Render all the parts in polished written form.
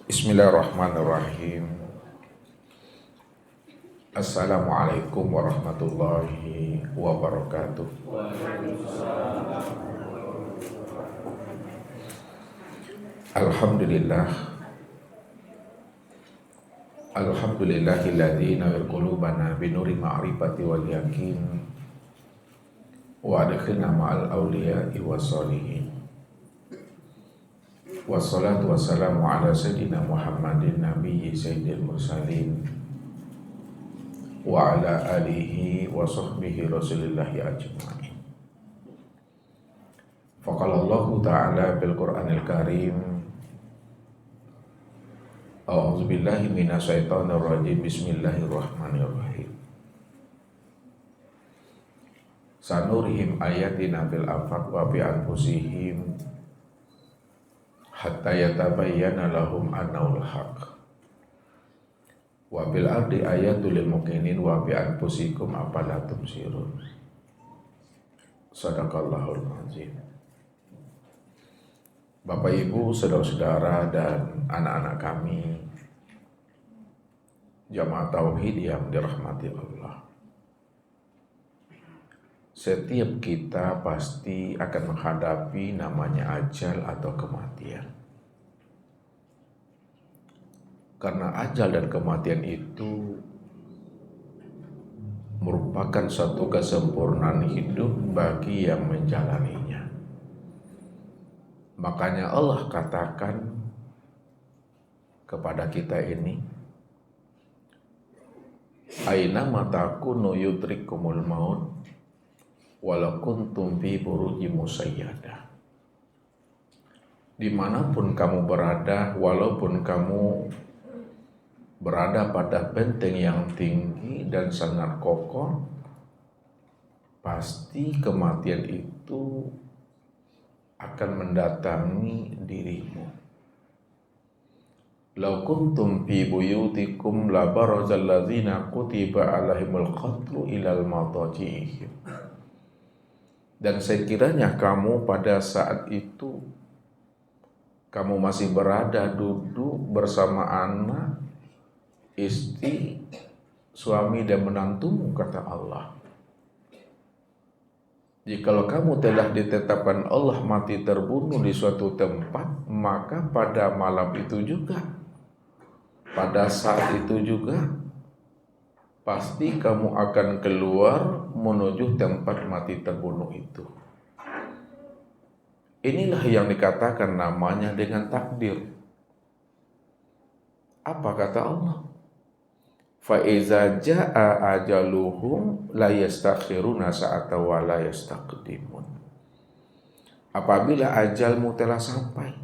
Bismillahirrahmanirrahim. Assalamualaikum warahmatullahi wabarakatuh. Alhamdulillah. Alhamdulillahilladzi nawwir qulubana binuri ma'rifati wal yakin wa adkhilna ma'al awliya'i wassalihin. Wassalatu wassalamu ala sayyidina Muhammadin nabiyyi sayyidil mursalin wa ala alihi wa sahbihi rasulillahi ajma'in. Faqala Allah Ta'ala bil Qur'anil Karim, A'udzu billahi minasyaitonir rajim. Bismillahirrahmanirrahim. Sanurihim ayatina fil afaq wa bi anfusihim hatta yatabayyana lahum annahul haqq. Wa bil ardi ayatul lil muqinin wa bi anfusikum afala tubsirun. Shadaqallahul azim. Bapak Ibu, saudara-saudara dan anak-anak kami jamaah tauhid yang dirahmati Allah. Setiap kita pasti akan menghadapi namanya ajal atau kematian. Karena ajal dan kematian itu merupakan satu kesempurnaan hidup bagi yang menjalaninya. Makanya Allah katakan kepada kita ini, aina matakunu yudrikumul maut walau kuntum fi burujim musayyadah. Dimanapun kamu berada, walaupun kamu berada pada benteng yang tinggi dan sangat kokoh, pasti kematian itu akan mendatangi dirimu. Lau kuntum fi buyutikum la barazal ladzina kutiba alaihimul qatlu ilal madaji'ihim. Dan sekiranya kamu pada saat itu kamu masih berada duduk bersama anak, istri, suami dan menantumu, kata Allah. Jikalau kamu telah ditetapkan Allah mati terbunuh di suatu tempat, maka pada malam itu juga, pada saat itu juga, pasti kamu akan keluar menuju tempat mati terbunuh itu. Inilah yang dikatakan namanya dengan takdir. Apa kata Allah? Fa'iza ja'a ajaluhum la yastakhiruna sa'ata wa la yastaqdimun. Apabila ajalmu telah sampai,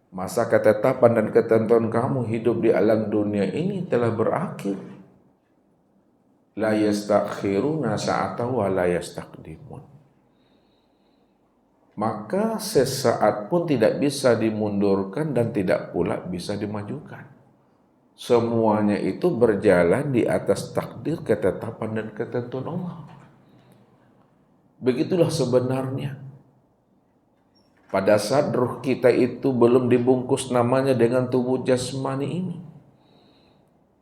masa ketetapan dan ketentuan kamu hidup di alam dunia ini telah berakhir, la yastakhiruna sa'ata wa la yastaqdimun. Maka sesaat pun tidak bisa dimundurkan dan tidak pula bisa dimajukan. Semuanya itu berjalan di atas takdir, ketetapan dan ketentuan Allah. Begitulah sebenarnya. Pada saat ruh kita itu belum dibungkus namanya dengan tubuh jasmani ini,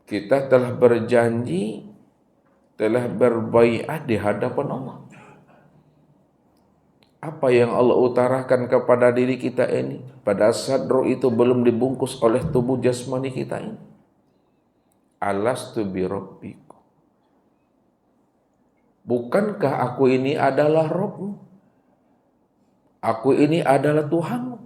kita telah berjanji, telah berbaiat di hadapan Allah. Apa yang Allah utarakan kepada diri kita ini pada saat ruh itu belum dibungkus oleh tubuh jasmani kita ini? Alastu bi rabbikum. Bukankah aku ini adalah Rabbmu? Aku ini adalah Tuhanmu.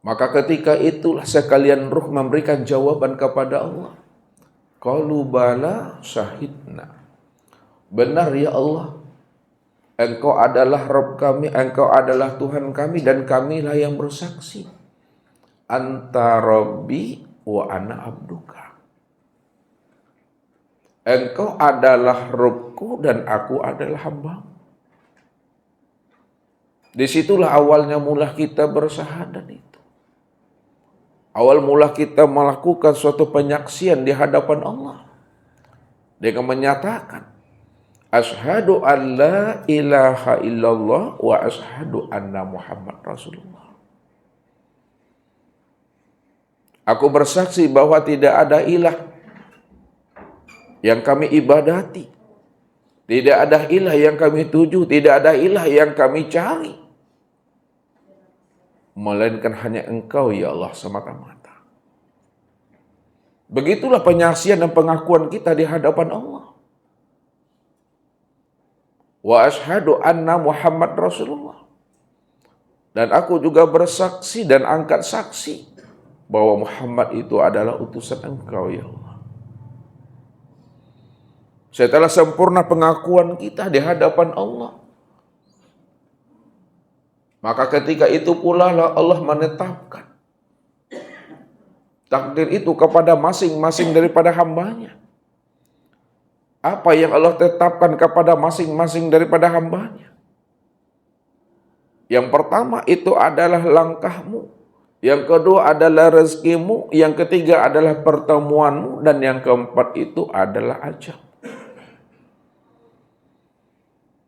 Maka ketika itulah sekalian ruh memberikan jawaban kepada Allah. Qalu bala syahidna. Benar ya Allah, Engkau adalah Rabb kami, Engkau adalah Tuhan kami, dan kamilah yang bersaksi. Anta Rabbi wa ana abduka. Engkau adalah Rabbku dan aku adalah hamba. Disitulah awalnya mula kita bersyahadat itu. Awal mula kita melakukan suatu penyaksian di hadapan Allah dengan menyatakan, Ashhadu an la ilaha illallah wa ashhadu anna Muhammad Rasulullah. Aku bersaksi bahwa tidak ada ilah yang kami ibadati, tidak ada ilah yang kami tuju, tidak ada ilah yang kami cari, melainkan hanya Engkau ya Allah semata-mata. Begitulah penyaksian dan pengakuan kita di hadapan Allah. Wa asyhadu anna Muhammad Rasulullah. Dan aku juga bersaksi dan angkat saksi bahwa Muhammad itu adalah utusan Engkau ya Allah. Setelah sempurna pengakuan kita di hadapan Allah, maka ketika itu pula Allah menetapkan takdir itu kepada masing-masing daripada hambanya. Apa yang Allah tetapkan kepada masing-masing daripada hambanya? Yang pertama itu adalah langkahmu, yang kedua adalah rezekimu, yang ketiga adalah pertemuanmu, dan yang keempat itu adalah ajal.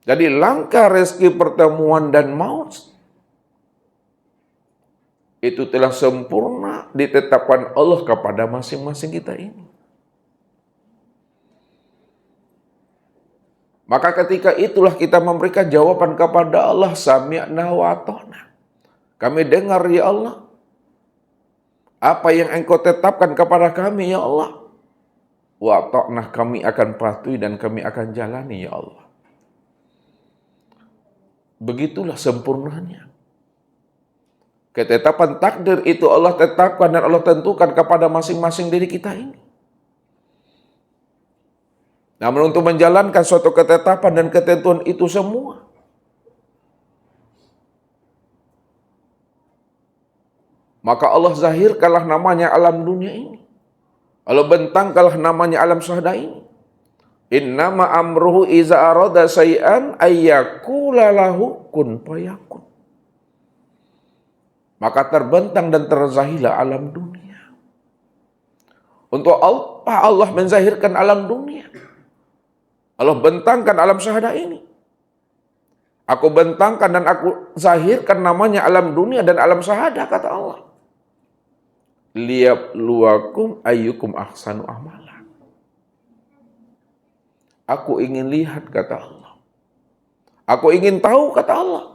Jadi langkah rezeki, pertemuan, dan maut itu telah sempurna ditetapkan Allah kepada masing-masing kita ini. Maka ketika itulah kita memberikan jawaban kepada Allah, sami'na wa ata'na. Kami dengar ya Allah apa yang Engkau tetapkan kepada kami ya Allah. Wa ata'na, kami akan patuhi dan kami akan jalani ya Allah. Begitulah sempurnanya. Ketetapan takdir itu Allah tetapkan dan Allah tentukan kepada masing-masing diri kita ini. Namun untuk menjalankan suatu ketetapan dan ketentuan itu semua, maka Allah zahirkanlah namanya alam dunia ini. Allah bentangkanlah namanya alam syahada ini. Innama amruhu iza arada syai'an ayyakula lahu kun fayakun. Maka terbentang dan terzahilah alam dunia. Untuk apa Allah menzahirkan alam dunia? Allah bentangkan alam syahadah ini. Aku bentangkan dan aku zahirkan namanya alam dunia dan alam syahadah, kata Allah. Liyabluwakum ayyukum ahsanu amala. Aku ingin lihat, kata Allah. Aku ingin tahu, kata Allah.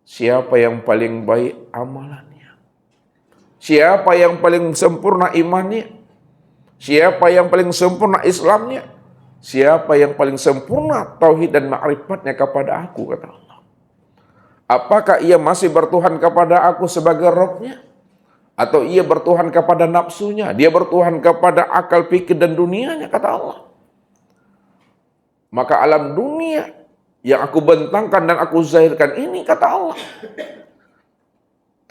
Siapa yang paling baik amalannya? Siapa yang paling sempurna imannya? Siapa yang paling sempurna Islamnya? Siapa yang paling sempurna tauhid dan ma'rifatnya kepada aku, kata Allah. Apakah ia masih bertuhan kepada aku sebagai Rabbnya? Atau ia bertuhan kepada nafsunya? Dia bertuhan kepada akal pikir dan dunianya, kata Allah. Maka alam dunia yang aku bentangkan dan aku zahirkan ini, kata Allah,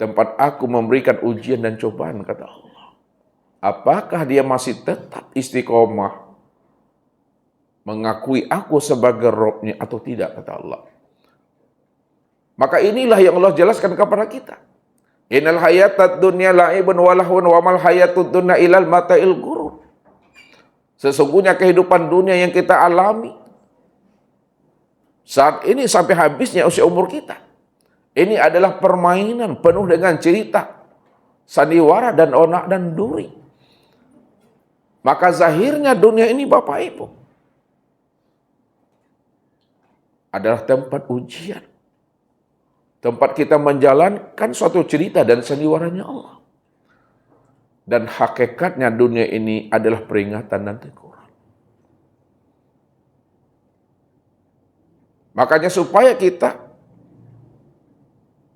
tempat aku memberikan ujian dan cobaan, kata Allah. Apakah dia masih tetap istiqomah mengakui aku sebagai Rabbnya atau tidak, kata Allah. Maka inilah yang Allah jelaskan kepada kita. Innal hayatad dunya la'ibun wa lahwun wa mal hayatud dunya ilal mata'il ghurur. Sesungguhnya kehidupan dunia yang kita alami saat ini sampai habisnya usia umur kita, ini adalah permainan penuh dengan cerita, sandiwara dan onak dan duri. Maka zahirnya dunia ini, Bapak Ibu, adalah tempat ujian. Tempat kita menjalankan suatu cerita dan sandiwaranya Allah. Dan hakikatnya dunia ini adalah peringatan dan teguran. Makanya supaya kita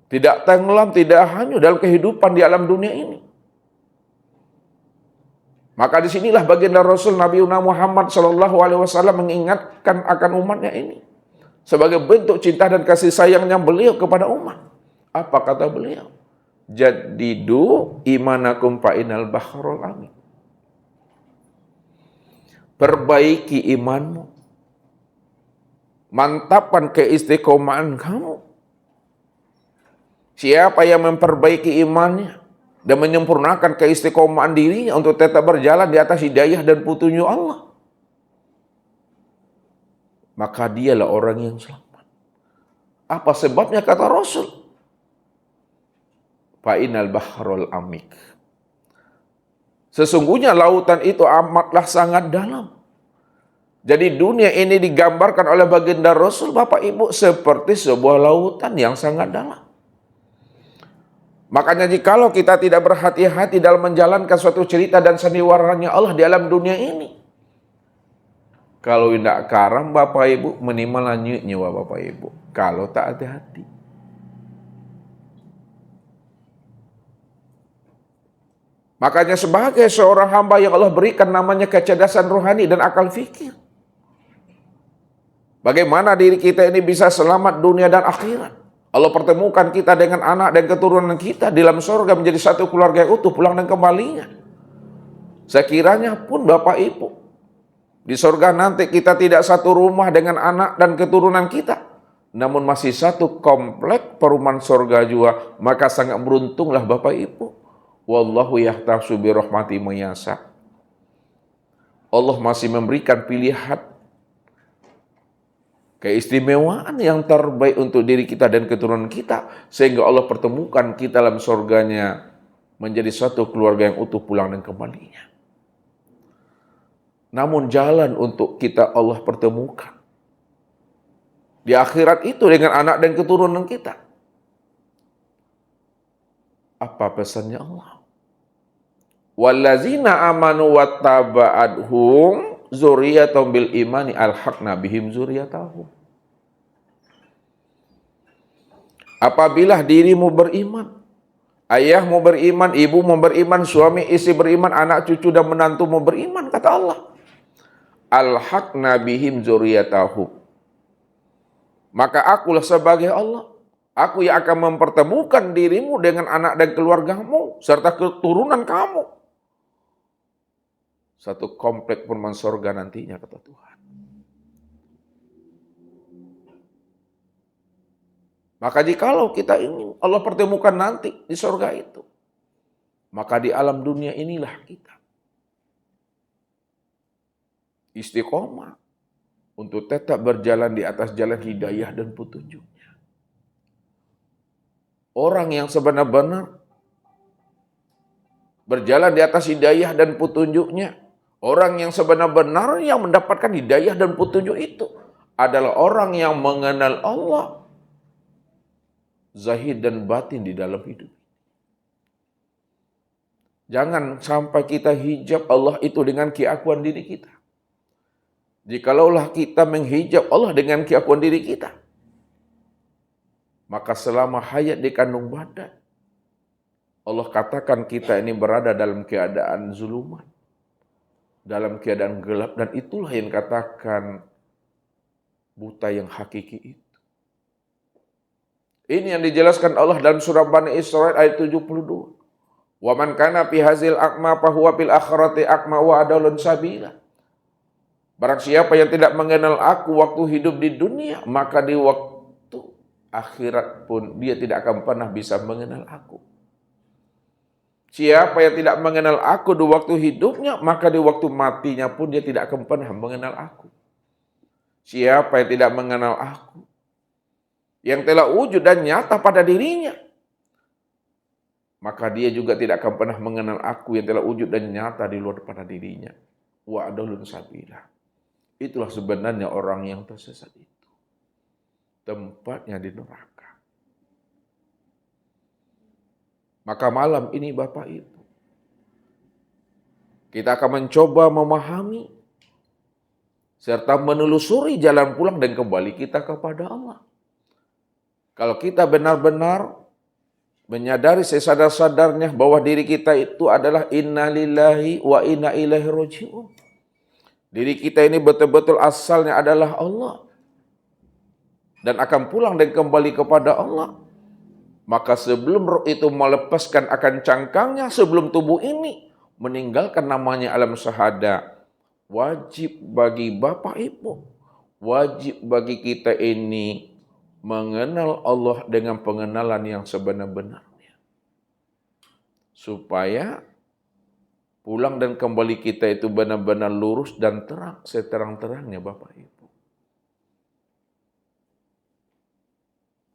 tidak tenggelam, tidak hanyut dalam kehidupan di alam dunia ini. Maka disinilah baginda Rasul Nabi Muhammad SAW mengingatkan akan umatnya ini. Sebagai bentuk cinta dan kasih sayangnya beliau kepada umat. Apa kata beliau? Jadidu imanakum fa'inal bahrul amin. Perbaiki imanmu. Mantapkan keistiqomahan kamu. Siapa yang memperbaiki imannya dan menyempurnakan keistiqomahan dirinya untuk tetap berjalan di atas hidayah dan petunjuk Allah, maka dialah orang yang selamat. Apa sebabnya, kata Rasul? Fa'inal bahrul amik. Sesungguhnya lautan itu amatlah sangat dalam. Jadi dunia ini digambarkan oleh baginda Rasul, Bapak Ibu, seperti sebuah lautan yang sangat dalam. Makanya jikalau kita tidak berhati-hati dalam menjalankan suatu cerita dan sandiwaranya Allah di alam dunia ini, kalau tidak karam Bapak Ibu, minimal nyewa Bapak Ibu. Kalau tak hati-hati. Makanya sebagai seorang hamba yang Allah berikan namanya kecerdasan rohani dan akal fikir. Bagaimana diri kita ini bisa selamat dunia dan akhirat? Allah pertemukan kita dengan anak dan keturunan kita di dalam surga menjadi satu keluarga yang utuh pulang dan kembalinya. Sekiranya pun Bapak Ibu, di surga nanti kita tidak satu rumah dengan anak dan keturunan kita, namun masih satu komplek perumahan surga juga, maka sangat beruntunglah Bapak Ibu. Wallahu yahtasu bi rahmati mayasa. Allah masih memberikan pilihan keistimewaan yang terbaik untuk diri kita dan keturunan kita, sehingga Allah pertemukan kita dalam surganya menjadi satu keluarga yang utuh pulang dan kembalinya. Namun jalan untuk kita Allah pertemukan di akhirat itu dengan anak dan keturunan kita. Apa pesannya Allah? Wallazina amanu wattaba'adhum zuriyatum bil imani alhaqna bihim zuriyatahum. Apabila dirimu beriman, ayahmu beriman, ibumu beriman, suami istri beriman, anak cucu dan menantumu beriman, kata Allah, alhaqna bihim zuriyatahum. Maka akulah sebagai Allah, aku yang akan mempertemukan dirimu dengan anak dan keluargamu serta keturunan kamu. Satu komplek perumahan surga nantinya, kata Tuhan. Maka jikalau kita ingin Allah pertemukan nanti di surga itu, maka di alam dunia inilah kita istiqomah untuk tetap berjalan di atas jalan hidayah dan petunjuknya. Orang yang sebenar-benar berjalan di atas hidayah dan petunjuknya, orang yang sebenar-benar yang mendapatkan hidayah dan petunjuk itu adalah orang yang mengenal Allah zahir dan batin di dalam hidup. Jangan sampai kita hijab Allah itu dengan keakuan diri kita. Jikalaulah kita menghijab Allah dengan keakuan diri kita, maka selama hayat di kandung badan, Allah katakan kita ini berada dalam keadaan zuluman, dalam keadaan gelap, dan itulah yang katakan buta yang hakiki itu. Ini yang dijelaskan Allah dalam surah Bani Israil ayat 72. Wa man kana fi hazil aqma fa huwa fil akhirati aqma wa adallun sabila. Barang siapa yang tidak mengenal aku waktu hidup di dunia, maka di waktu akhirat pun dia tidak akan pernah bisa mengenal aku. Siapa yang tidak mengenal aku di waktu hidupnya, maka di waktu matinya pun dia tidak akan pernah mengenal aku. Siapa yang tidak mengenal aku, yang telah wujud dan nyata pada dirinya, maka dia juga tidak akan pernah mengenal aku yang telah wujud dan nyata di luar pada dirinya. Wa adallun sabila. Itulah sebenarnya orang yang tersesat itu. Tempatnya di neraka. Maka malam ini Bapak Ibu, kita akan mencoba memahami serta menelusuri jalan pulang dan kembali kita kepada Allah. Kalau kita benar-benar menyadari sesadar-sadarnya bahwa diri kita itu adalah inna lillahi wa inna ilaihi raji'un. Diri kita ini betul-betul asalnya adalah Allah dan akan pulang dan kembali kepada Allah. Maka sebelum roh itu melepaskan akan cangkangnya, sebelum tubuh ini meninggalkan namanya alam syahada, wajib bagi Bapak Ibu, wajib bagi kita ini mengenal Allah dengan pengenalan yang sebenar-benarnya. Supaya pulang dan kembali kita itu benar-benar lurus dan terang, seterang-terangnya Bapak Ibu.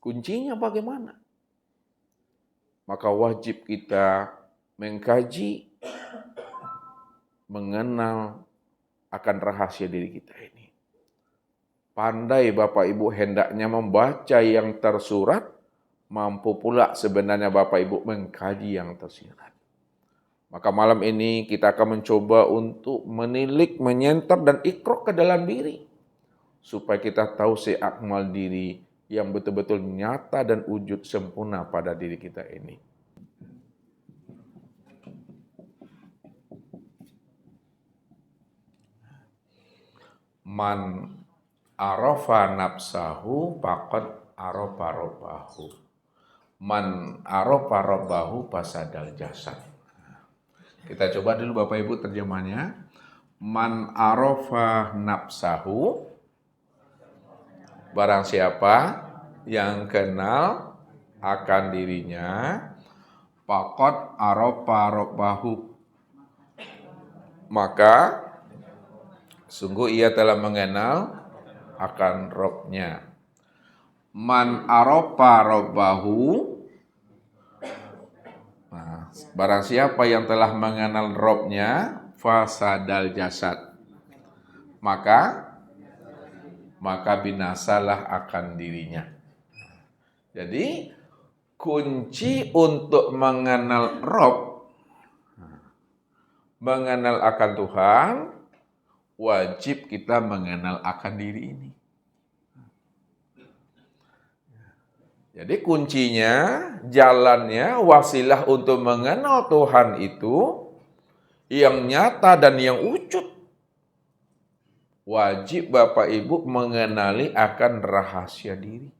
Kuncinya bagaimana? Maka wajib kita mengkaji mengenal akan rahasia diri kita ini. Pandai Bapak Ibu hendaknya membaca yang tersurat, mampu pula sebenarnya Bapak Ibu mengkaji yang tersirat. Maka malam ini kita akan mencoba untuk menilik, menyenter dan ikrok ke dalam diri. Supaya kita tahu seakmal diri yang betul-betul nyata dan wujud sempurna pada diri kita ini. Man arafa nafsahu faqad arafa rabbahu. Man arafa rabbahu fasadal jasad. Kita coba dulu Bapak Ibu terjemahnya. Man arafa nafsahu, barang siapa yang kenal akan dirinya, faqad arafa rabbahu, maka sungguh ia telah mengenal akan Rabb-nya. Man arafa rabbahu, barang siapa yang telah mengenal Rabb-nya, fasadal jasad, maka binasalah akan dirinya. Jadi kunci untuk mengenal Rabb, mengenal akan Tuhan, wajib kita mengenal akan diri ini. Jadi kuncinya, jalannya, wasilah untuk mengenal Tuhan itu yang nyata dan yang wujud. Wajib Bapak Ibu mengenali akan rahasia diri.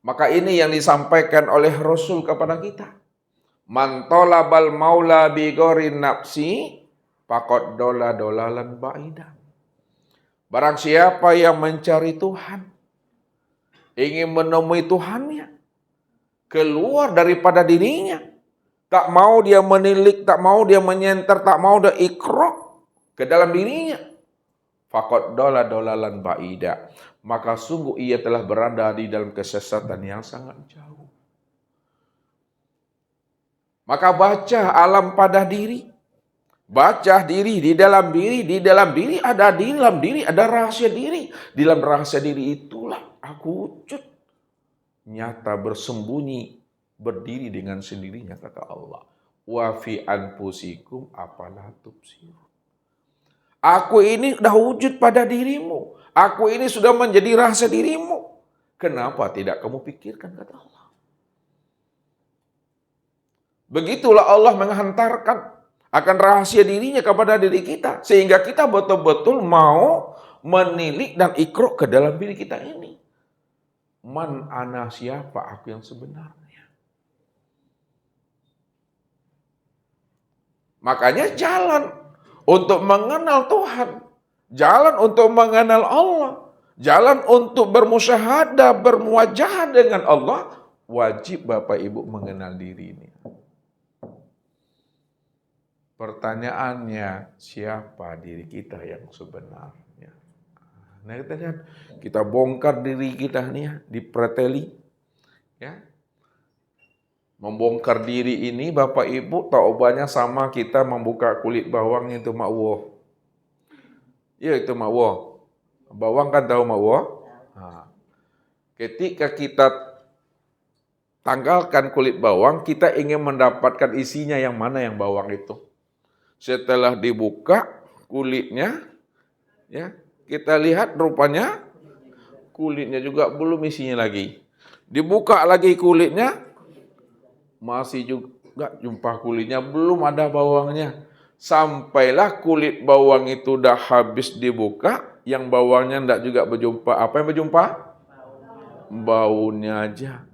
Maka ini yang disampaikan oleh Rasul kepada kita. Man talabal maula bi ghairi nafsi faqad dola dolalan ba'ida. Barang siapa yang mencari Tuhan, ingin menemui Tuhannya, keluar daripada dirinya, tak mau dia menilik, tak mau dia menyenter, tak mau dia ikrok ke dalam dirinya, faqad dola dolalan ba'ida, maka sungguh ia telah berada di dalam kesesatan yang sangat jauh. Maka baca alam pada diri, baca diri, di dalam diri ada rahasia diri. Di dalam rahasia diri itulah aku wujud, nyata bersembunyi, berdiri dengan sendirinya, kata Allah. Wa fi anfusikum afala tubsirun. Aku ini sudah wujud pada dirimu. Aku ini sudah menjadi rahasia dirimu. Kenapa tidak kamu pikirkan, kata Allah. Begitulah Allah menghantarkan akan rahasia dirinya kepada diri kita. Sehingga kita betul-betul mau menilik dan ikrok ke dalam diri kita ini. Man ana, siapa aku yang sebenarnya. Makanya jalan untuk mengenal Tuhan. Jalan untuk mengenal Allah. Jalan untuk bermusyahadah, bermuwajahah dengan Allah. Wajib Bapak Ibu mengenal diri ini. Pertanyaannya, siapa diri kita yang sebenarnya? Nah, kita lihat, kita bongkar diri kita nih dipreteli, ya. Membongkar diri ini Bapak Ibu tak ubahnya sama kita membuka kulit bawang itu makwo. Ya itu makwo. Bawang kan tahu makwo? Nah, ketika kita tanggalkan kulit bawang, kita ingin mendapatkan isinya yang mana yang bawang itu. Setelah dibuka kulitnya, ya kita lihat rupanya kulitnya juga belum isinya lagi. Dibuka lagi kulitnya, masih juga jumpa kulitnya, belum ada bawangnya. Sampailah kulit bawang itu udah habis dibuka, yang bawangnya enggak juga berjumpa. Apa yang berjumpa? Baunya aja.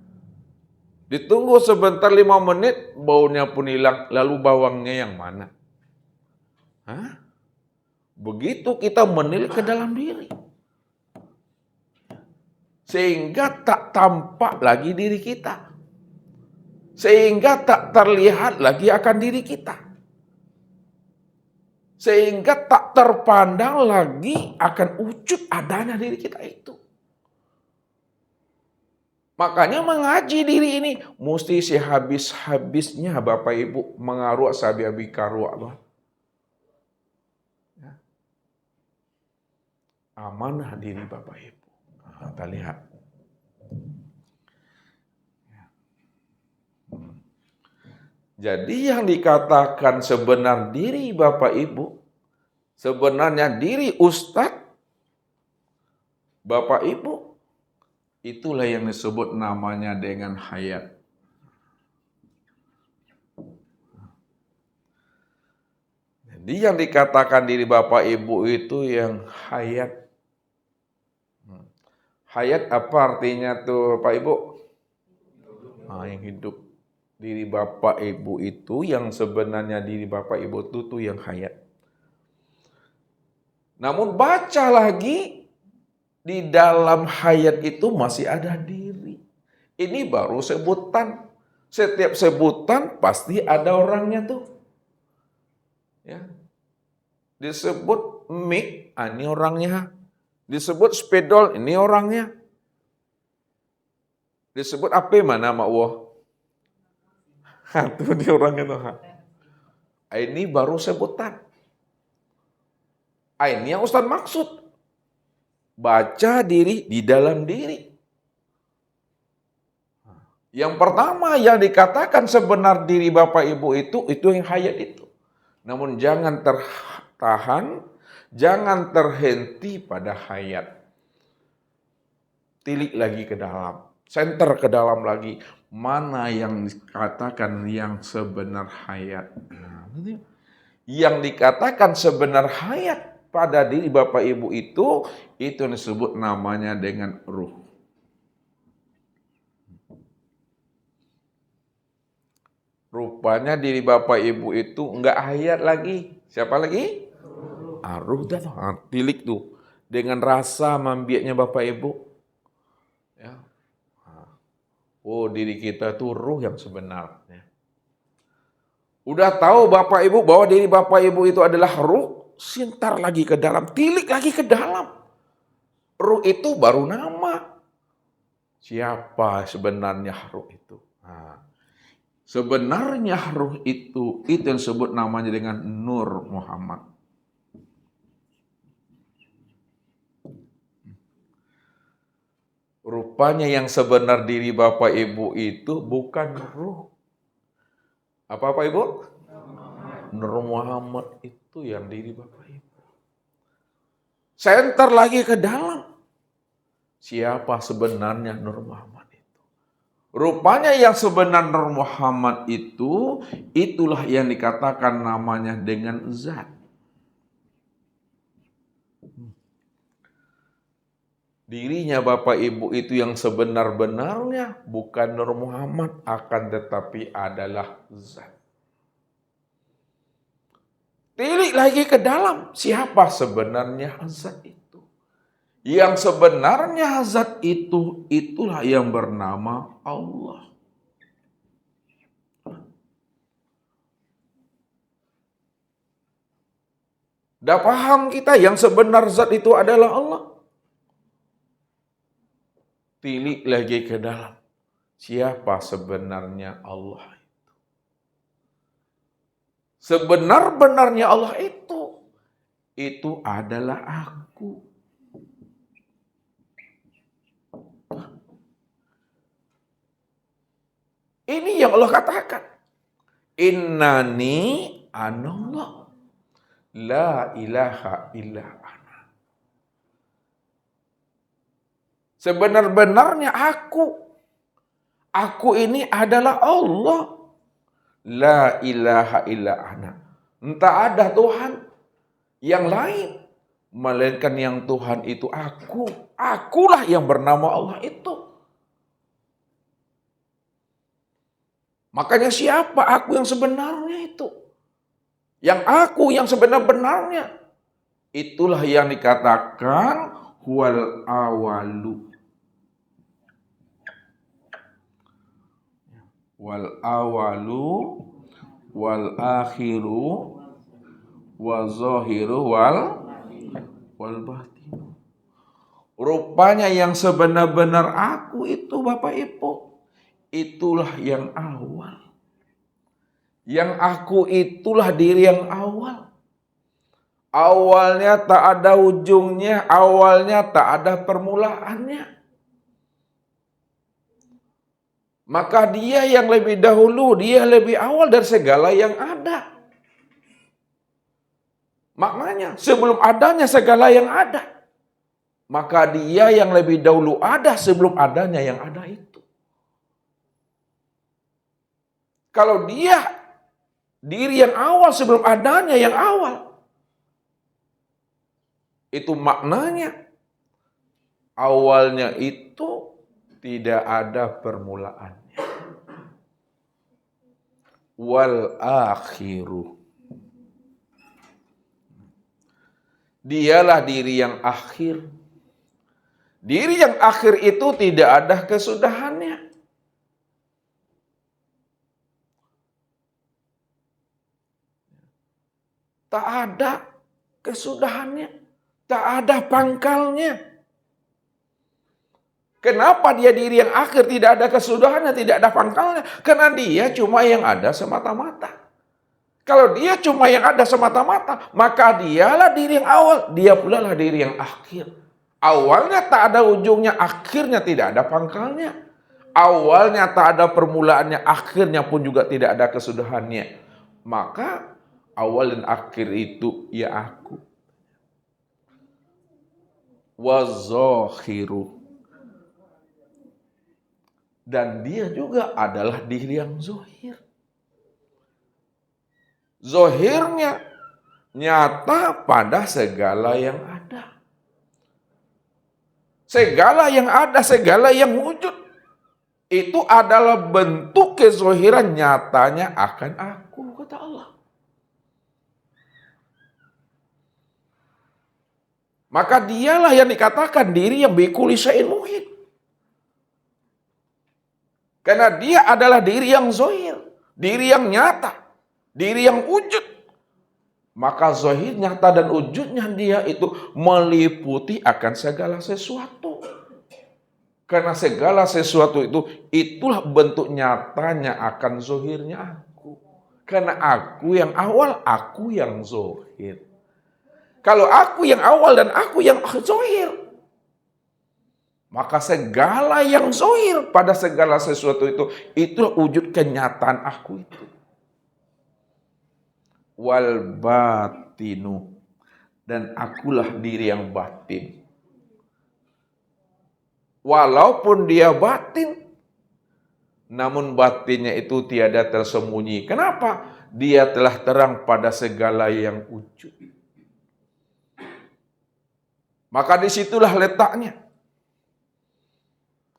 Ditunggu sebentar 5 menit, baunya pun hilang. Lalu bawangnya yang mana? Hah? Begitu kita menilik ke dalam diri. Sehingga tak tampak lagi diri kita. Sehingga tak terlihat lagi akan diri kita. Sehingga tak terpandang lagi akan wujud adanya diri kita itu. Makanya mengaji diri ini mesti sehabis-habisnya Bapak Ibu mengaruh sabi-abi karuak. amanah diri Bapak Ibu. Nah, kita lihat. Jadi yang dikatakan sebenar diri Bapak Ibu, sebenarnya diri Ustadz, Bapak Ibu, itulah yang disebut namanya dengan hayat. Jadi yang dikatakan diri Bapak Ibu itu yang hayat. Hayat apa artinya tuh Pak Ibu? Nah, yang hidup. Diri Bapak Ibu itu yang sebenarnya diri Bapak Ibu itu tuh yang hayat. Namun baca lagi di dalam hayat itu masih ada diri. Ini baru sebutan. Setiap sebutan pasti ada orangnya tuh. Ya. Disebut mic, ini orangnya. Disebut spidol, ini orangnya. Disebut apa mana mak Allah? Itu dia orangnya tuh. Ini baru sebutan. Ini yang Ustaz maksud. Baca diri di dalam diri. Yang pertama yang dikatakan sebenar diri Bapak Ibu itu yang hayat itu. Namun jangan tertahan, jangan terhenti pada hayat. Tilik lagi ke dalam, center ke dalam lagi. Mana yang dikatakan yang sebenar hayat? Yang dikatakan sebenar hayat pada diri Bapak Ibu itu disebut namanya dengan ruh. Rupanya diri Bapak Ibu itu enggak hayat lagi. Siapa lagi? Ruh dah tuh, tilik tuh. Dengan rasa mambiaknya Bapak Ibu. Ya. Oh, diri kita tuh ruh yang sebenarnya. Udah tahu Bapak Ibu bahwa diri Bapak Ibu itu adalah ruh, sintar lagi ke dalam, tilik lagi ke dalam. Ruh itu baru nama. Siapa sebenarnya ruh itu? Nah, sebenarnya ruh itu yang disebut namanya dengan Nur Muhammad. Rupanya yang sebenar diri Bapak Ibu itu bukan ruh. Apa Pak Ibu? Nur Muhammad itu yang diri Bapak Ibu. Senter lagi ke dalam. Siapa sebenarnya Nur Muhammad itu? Rupanya yang sebenar Nur Muhammad itu, itulah yang dikatakan namanya dengan zat. Dirinya Bapak Ibu itu yang sebenar-benarnya bukan Nur Muhammad, akan tetapi adalah zat. Tilik lagi ke dalam, siapa sebenarnya zat itu? Yang sebenarnya zat itu, itulah yang bernama Allah. Dah paham kita yang sebenar zat itu adalah Allah? Tilik lagi ke dalam. Siapa sebenarnya Allah itu? Sebenar-benarnya Allah itu adalah aku. Ini yang Allah katakan. Innani anallah. La ilaha illa ana. Sebenar-benarnya aku. Aku ini adalah Allah. La ilaha illa ana. Entah ada Tuhan yang lain. Melainkan yang Tuhan itu aku. Akulah yang bernama Allah itu. Makanya siapa aku yang sebenarnya itu? Yang aku yang sebenar-benarnya. Itulah yang dikatakan huwal awalu. Wal awalu wal akhiru wal zahiru wal batinu. Rupanya yang sebenar-benar aku itu Bapak Ibu, itulah yang awal. Yang aku itulah diri yang awal. Awalnya tak ada ujungnya, awalnya tak ada permulaannya. Maka dia yang lebih dahulu, dia lebih awal dari segala yang ada. Maknanya sebelum adanya segala yang ada, maka dia yang lebih dahulu ada sebelum adanya yang ada itu. Kalau dia diri yang awal sebelum adanya yang awal, itu maknanya awalnya itu tidak ada permulaannya. Wal akhiru, dialah diri yang akhir. Diri yang akhir itu tidak ada kesudahannya. Tak ada kesudahannya. Tak ada pangkalnya. Kenapa dia diri yang akhir, tidak ada kesudahannya, tidak ada pangkalnya? Karena dia cuma yang ada semata-mata. Kalau dia cuma yang ada semata-mata, maka dialah diri yang awal, dia pula lah diri yang akhir. Awalnya tak ada ujungnya, akhirnya tidak ada pangkalnya. Awalnya tak ada permulaannya, akhirnya pun juga tidak ada kesudahannya. Maka awal dan akhir itu ya aku. Waz-zahiru, dan dia juga adalah diri yang zahir. Zahirnya nyata pada segala yang ada. Segala yang ada, segala yang wujud, itu adalah bentuk kezahiran nyatanya akan aku, kata Allah. Maka dialah yang dikatakan diri yang bikulli syai'in muhit. Karena dia adalah diri yang zahir, diri yang nyata, diri yang wujud. Maka zahir, nyata, dan wujudnya dia itu meliputi akan segala sesuatu. Karena segala sesuatu itu, itulah bentuk nyatanya akan zahirnya aku. Karena aku yang awal, aku yang zahir. Kalau aku yang awal dan aku yang zahir, maka segala yang zahir pada segala sesuatu itu, itulah wujud kenyataan aku itu. Wal batinu, dan akulah diri yang batin. Walaupun dia batin, namun batinnya itu tiada tersembunyi. Kenapa? Dia telah terang pada segala yang wujud. Maka disitulah letaknya.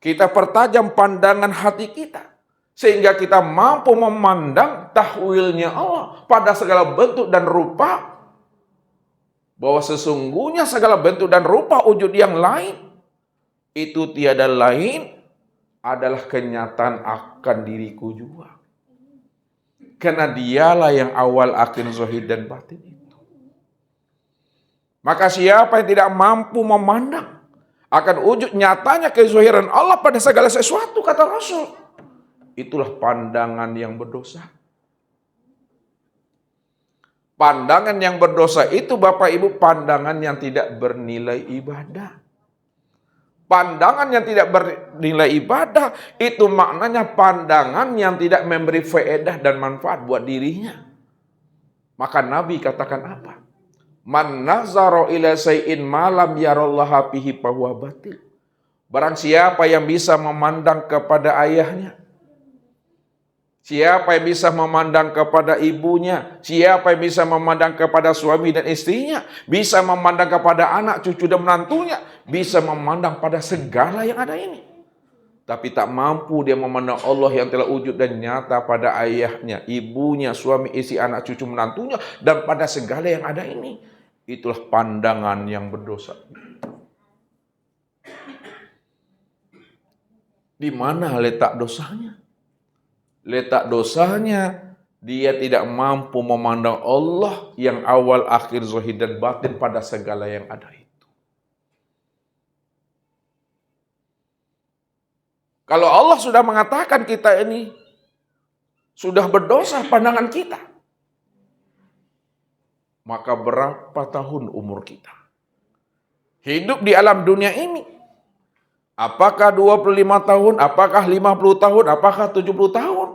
Kita pertajam pandangan hati kita, sehingga kita mampu memandang tahwilnya Allah pada segala bentuk dan rupa, bahwa sesungguhnya segala bentuk dan rupa wujud yang lain, itu tiada lain adalah kenyataan akan diriku juga. Karena dialah yang awal, akhir, zahir, dan batin itu. Maka siapa yang tidak mampu memandang akan wujud nyatanya kezahiran Allah pada segala sesuatu, kata Rasul, itulah pandangan yang berdosa. Pandangan yang berdosa itu, Bapak Ibu, pandangan yang tidak bernilai ibadah. Pandangan yang tidak bernilai ibadah itu maknanya pandangan yang tidak memberi faedah dan manfaat buat dirinya. Maka Nabi katakan apa? Man nazara ila syai'in ma lam yarallaha fihi fahuwa batil. Barang siapa yang bisa memandang kepada ayahnya, siapa yang bisa memandang kepada ibunya, siapa yang bisa memandang kepada suami dan istrinya, bisa memandang kepada anak, cucu, dan menantunya, bisa memandang pada segala yang ada ini, tapi tak mampu dia memandang Allah yang telah wujud dan nyata pada ayahnya, ibunya, suami, istri, anak, cucu, menantunya, dan pada segala yang ada ini, itulah pandangan yang berdosa. Di mana letak dosanya? Letak dosanya, dia tidak mampu memandang Allah yang awal, akhir, zahir, dan batin pada segala yang ada itu. Kalau Allah sudah mengatakan kita ini sudah berdosa pandangan kita, maka berapa tahun umur kita? Hidup di alam dunia ini. Apakah 25 tahun, apakah 50 tahun, apakah 70 tahun?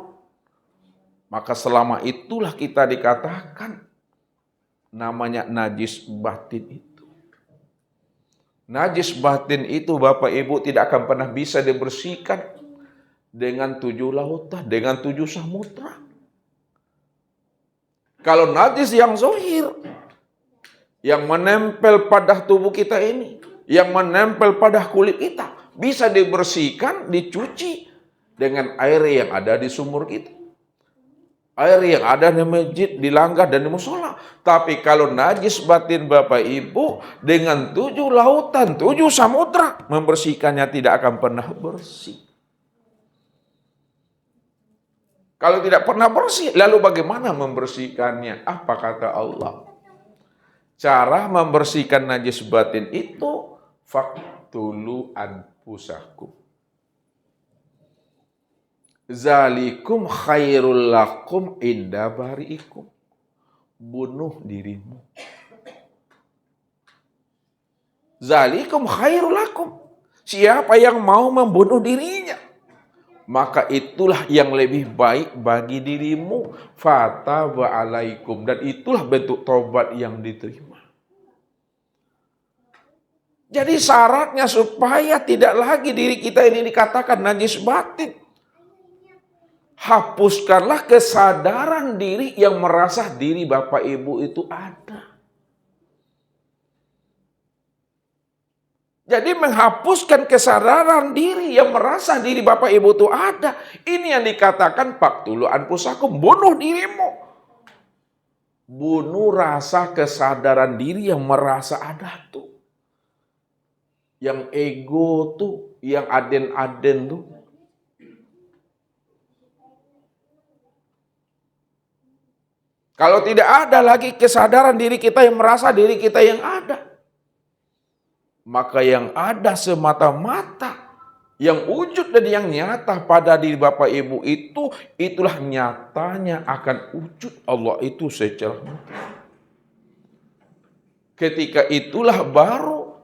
Maka selama itulah kita dikatakan namanya najis batin itu. Najis batin itu Bapak Ibu tidak akan pernah bisa dibersihkan dengan 7 lautan, dengan 7 samudra. Kalau najis yang zahir, yang menempel pada tubuh kita ini, yang menempel pada kulit kita, bisa dibersihkan, dicuci dengan air yang ada di sumur kita. Air yang ada di masjid, di langgar, dan di musola. Tapi kalau najis batin Bapak Ibu, dengan 7 lautan, 7 samudra, membersihkannya tidak akan pernah bersih. Kalau tidak pernah bersih, lalu bagaimana membersihkannya? Apa kata Allah? Cara membersihkan najis batin itu, faqtulu anfusakum. Zalikum khairul lakum inda bari'ikum. Bunuh dirimu. Zalikum khairul lakum. Siapa yang mau membunuh dirinya, maka itulah yang lebih baik bagi dirimu. Fataba alaikum. Dan itulah bentuk taubat yang diterima. Jadi syaratnya supaya tidak lagi diri kita ini dikatakan najis batin, hapuskanlah kesadaran diri yang merasa diri Bapak Ibu itu ada. Jadi menghapuskan kesadaran diri yang merasa diri Bapak Ibu itu ada. Ini yang dikatakan faqtulu anfusakum, bunuh dirimu. Bunuh rasa kesadaran diri yang merasa ada tuh. Yang ego tuh, yang aden-aden tuh. Kalau tidak ada lagi kesadaran diri kita yang merasa diri kita yang ada, maka yang ada semata-mata, yang wujud dan yang nyata pada diri Bapak Ibu itu, itulah nyatanya akan wujud Allah itu secara mutlak. Ketika itulah baru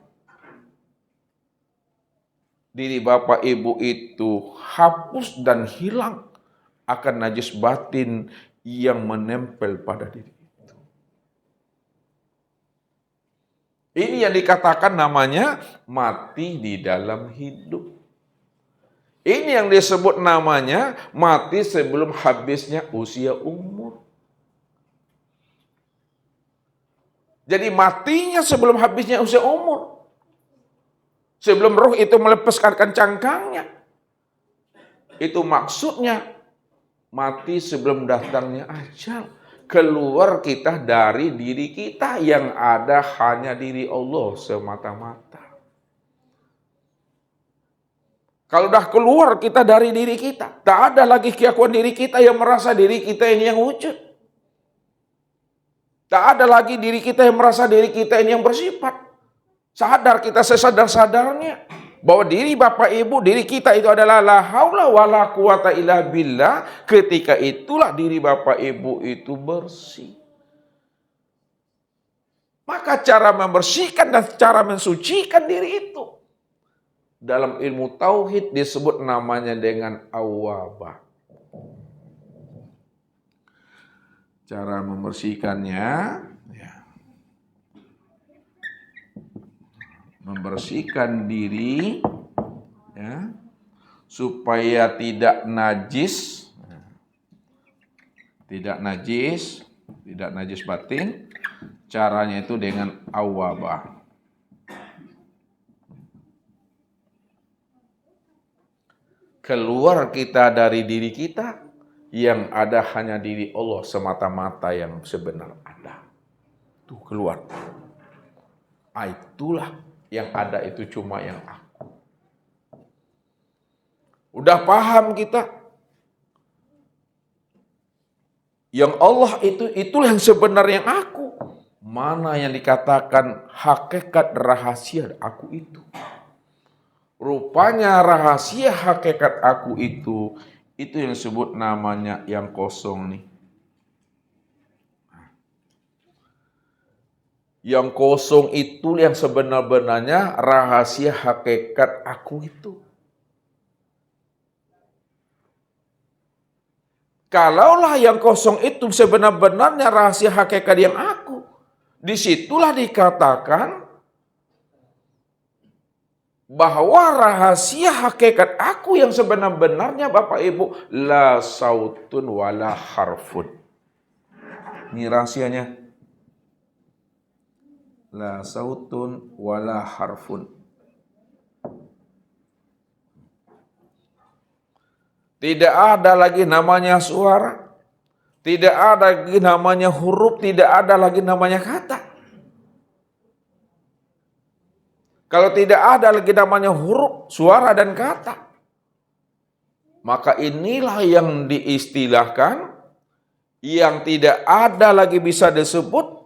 diri Bapak Ibu itu hapus dan hilang akan najis batin yang menempel pada diri itu. Ini yang dikatakan namanya mati di dalam hidup. Ini yang disebut namanya mati sebelum habisnya usia umur. Jadi matinya sebelum habisnya usia umur. Sebelum roh itu melepaskan cangkangnya. Itu maksudnya mati sebelum datangnya ajal. Keluar kita dari diri kita, yang ada hanya diri Allah semata-mata. Kalau dah keluar kita dari diri kita, tak ada lagi keakuan diri kita yang merasa diri kita ini yang wujud. Tak ada lagi diri kita yang merasa diri kita ini yang bersifat. Sadar kita sesadar-sadarnya bahwa diri Bapak Ibu, diri kita itu adalah la haula wala quwata illa billah. Ketika itulah diri Bapak Ibu itu bersih. Maka cara membersihkan dan cara mensucikan diri itu, dalam ilmu tauhid disebut namanya dengan awwabah. Cara membersihkannya, ya, membersihkan diri, ya, supaya tidak najis, tidak najis batin. Caranya itu dengan awwabah. Keluar kita dari diri kita, yang ada hanya diri Allah semata-mata yang sebenar ada. Tuh keluar. Itulah yang ada itu cuma yang aku. Udah paham kita? Yang Allah itulah yang sebenarnya aku. Mana yang dikatakan hakikat rahasia aku itu? Rupanya rahasia hakikat aku itu yang disebut namanya yang kosong nih. Yang kosong itu yang sebenar-benarnya rahasia hakikat aku itu. Kalaulah yang kosong itu sebenar-benarnya rahasia hakikat yang aku, disitulah dikatakan bahwa rahasia hakikat aku yang sebenar-benarnya Bapak Ibu, la sautun wala harfun. Ini rahasianya. La sautun wala harfun. Tidak ada lagi namanya suara, tidak ada lagi namanya huruf, tidak ada lagi namanya kata. Kalau tidak ada lagi namanya huruf, suara dan kata, maka inilah yang diistilahkan, yang tidak ada lagi bisa disebut,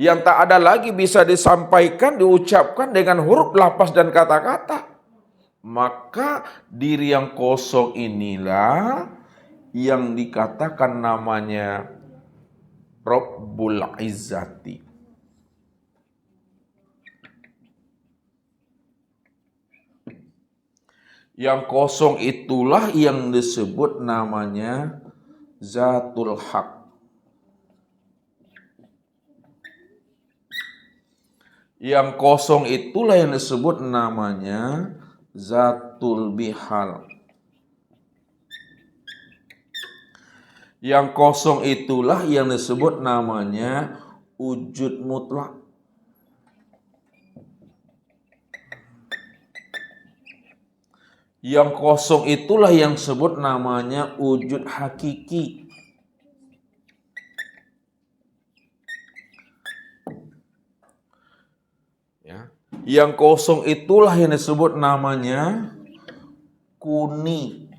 yang tak ada lagi bisa disampaikan, diucapkan dengan huruf, lafaz dan kata-kata. Maka diri yang kosong inilah yang dikatakan namanya Rabbul Izzati. Yang kosong itulah yang disebut namanya Zatul Haq. Yang kosong itulah yang disebut namanya Zatul Bihal. Yang kosong itulah yang disebut namanya wujud mutlak. Yang kosong itulah yang disebut namanya wujud hakiki. Ya. Yang kosong itulah yang disebut namanya kuni.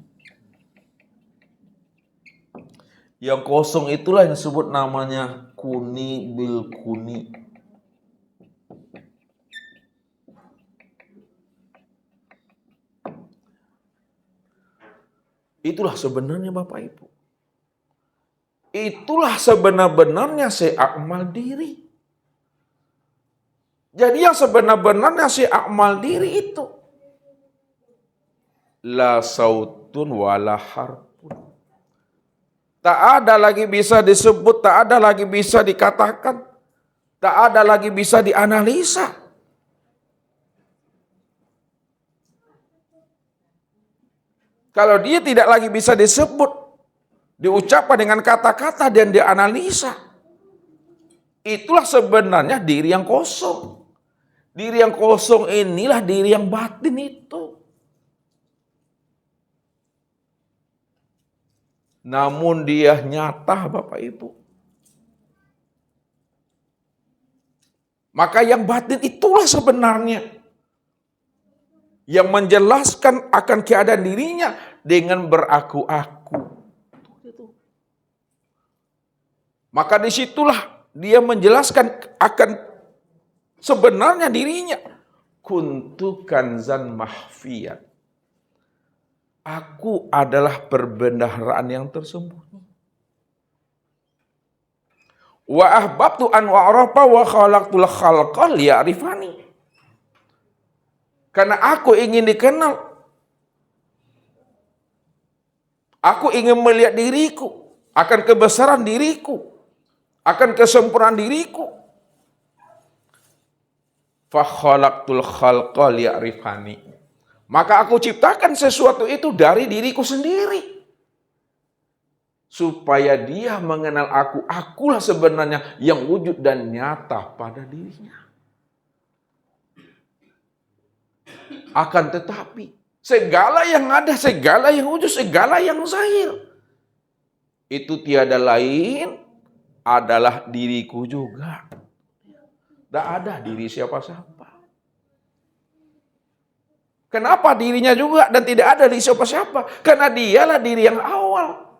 Yang kosong itulah yang disebut namanya kuni bil kuni. Itulah sebenarnya Bapak Ibu. Itulah sebenar-benarnya seakmal diri. Jadi yang sebenar-benarnya seakmal diri itu la sautun wala harfun. Tak ada lagi bisa disebut, tak ada lagi bisa dikatakan, tak ada lagi bisa dianalisa. Kalau dia tidak lagi bisa disebut, diucapkan dengan kata-kata dan dianalisa, itulah sebenarnya diri yang kosong. Diri yang kosong inilah diri yang batin itu. Namun dia nyata Bapak Ibu. Maka yang batin itulah sebenarnya yang menjelaskan akan keadaan dirinya dengan beraku-aku. Maka disitulah dia menjelaskan akan sebenarnya dirinya. Kuntu kanzan mahfiyat. Aku adalah perbendaharaan yang tersembunyi. Wa ahbabtu an wa'rafa wa khalaqtul khalqa liya'rifani. Karena aku ingin dikenal. Aku ingin melihat diriku, akan kebesaran diriku, akan kesempurnaan diriku. Fa khalaqtul khalqa liya'rifani. Maka aku ciptakan sesuatu itu dari diriku sendiri. Supaya dia mengenal aku. Akulah sebenarnya yang wujud dan nyata pada dirinya. Akan tetapi, segala yang ada, segala yang wujud, segala yang zahir, itu tiada lain adalah diriku juga. Tidak ada diri siapa-siapa. Kenapa dirinya juga dan tidak ada diri siapa-siapa? Karena dialah diri yang awal.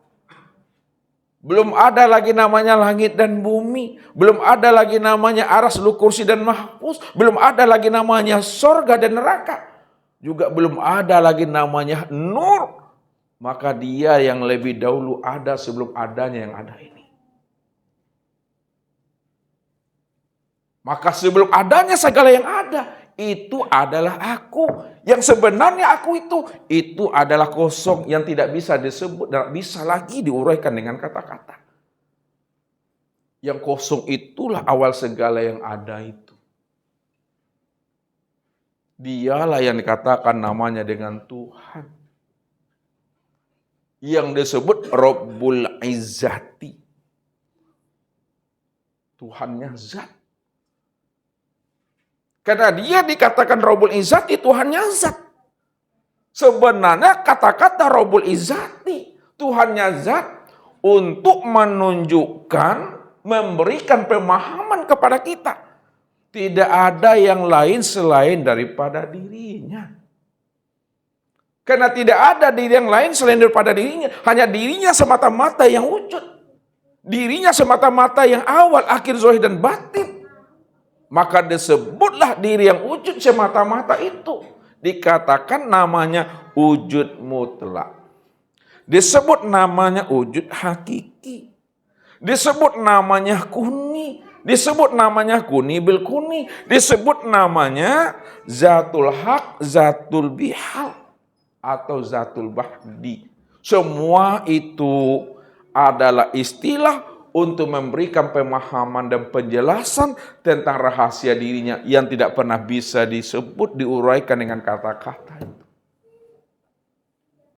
Belum ada lagi namanya langit dan bumi. Belum ada lagi namanya aras, lu, kursi dan mahfuz. Belum ada lagi namanya sorga dan neraka. Juga belum ada lagi namanya nur. Maka dia yang lebih dahulu ada sebelum adanya yang ada ini. Maka sebelum adanya segala yang ada, itu adalah aku. Yang sebenarnya aku itu adalah kosong yang tidak bisa disebut, tidak bisa lagi diuraikan dengan kata-kata. Yang kosong itulah awal segala yang ada itu. Dialah yang dikatakan namanya dengan Tuhan. Yang disebut Rabbul Izzati. Tuhannya zat. Karena dia dikatakan Rabbul Izzati, Tuhannya zat. Sebenarnya kata-kata Rabbul Izzati, Tuhannya zat, untuk menunjukkan, memberikan pemahaman kepada kita. Tidak ada yang lain selain daripada dirinya. Karena tidak ada diri yang lain selain daripada dirinya. Hanya dirinya semata-mata yang wujud. Dirinya semata-mata yang awal, akhir, zahir, dan batin. Maka disebutlah diri yang wujud semata-mata itu. Dikatakan namanya wujud mutlak. Disebut namanya wujud hakiki. Disebut namanya kuni. Disebut namanya kuni bil kuni. Disebut namanya zatul haq, zatul bihal. Atau zatul bahdi. Semua itu adalah istilah untuk memberikan pemahaman dan penjelasan tentang rahasia dirinya yang tidak pernah bisa disebut, diuraikan dengan kata-kata itu.